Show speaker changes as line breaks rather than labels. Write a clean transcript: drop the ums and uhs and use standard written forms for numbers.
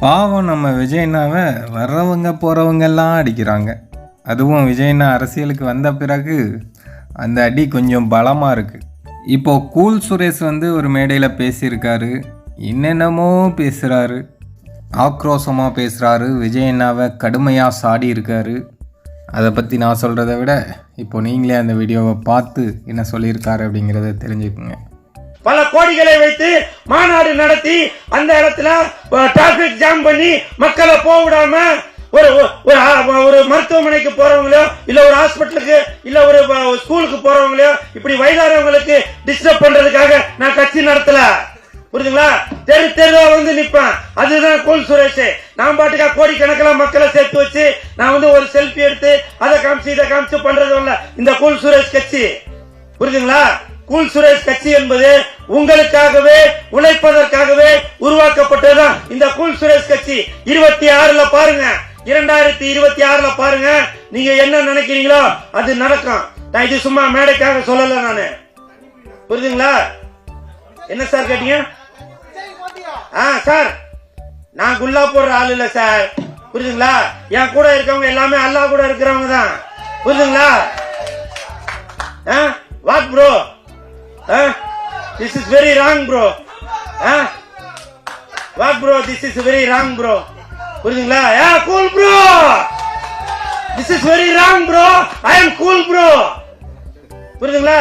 பாவம் நம்ம விஜய்னாவை வர்றவங்க போகிறவங்கெல்லாம் அடிக்கிறாங்க. அதுவும் விஜய்னா அரசியலுக்கு வந்த பிறகு அந்த அடி கொஞ்சம் பலமாக இருக்குது. இப்போது கூல் சுரேஷ் ஒரு மேடையில் பேசியிருக்காரு, என்னென்னமோ பேசுகிறாரு, ஆக்ரோஷமாக பேசுகிறாரு, விஜயண்ணாவை கடுமையாக சாடி இருக்காரு. அதை பற்றி நான் சொல்கிறத விட இப்போ நீங்களே அந்த வீடியோவை பார்த்து என்ன சொல்லியிருக்காரு அப்படிங்கிறத தெரிஞ்சுக்குங்க.
பல கோடிகளை வைத்து மாநாடு நடத்தி அந்த இடத்துல டிராபிக் ஜாம் பண்ணி மக்களை போக விடாம ஒரு மருத்துவமனைக்கு போறவங்களோ இல்ல ஒரு ஹாஸ்பிட்டலுக்கு இல்ல ஒரு ஸ்கூலுக்கு போறவங்களோ இப்படி வயதானவங்களுக்கு டிஸ்டர்ப் பண்றதுக்காக நான் கட்சி நடத்தல. புரியுதுங்களா? தெரு தெருவா நிப்பேன். அதுதான் கூல் சுரேஷ். நான் பாட்டுக்கா கோடிக்கணக்கில் மக்களை சேர்த்து வச்சு நான் ஒரு செல்ஃபி எடுத்து அதை காமிச்சு இதை காமிச்சு பண்றது இல்ல இந்த கூல் சுரேஷ் கட்சி. புரியுதுங்களா? கூல் சுரேஷ் கட்சி என்பது உங்களுக்காகவே உழைப்பதற்காகவே உருவாக்கப்பட்டதுதான் இந்த கூல் சுரேஷ் கட்சி. 26ல பாருங்க, 2026ல பாருங்க, நீங்க என்ன நினைக்கிறீங்களோ அது நடக்கும். நான் இது சும்மா மேடைக்காக சொல்லல நானு. புரியுதுங்களா? என்ன சார் கேட்டீங்க? சார் நான் குல்லா போடுற ஆள் இல்ல சார். புரியுதுங்களா? என் கூட இருக்கவங்க எல்லாமே அல்லாஹ் கூட இருக்கிறவங்க தான். புரியுதுங்களா? What bro? This is very wrong bro. What bro? This is very wrong bro. புரியுதுங்களா? Cool bro. This is very wrong bro. I am cool bro. புரியுதுங்களா?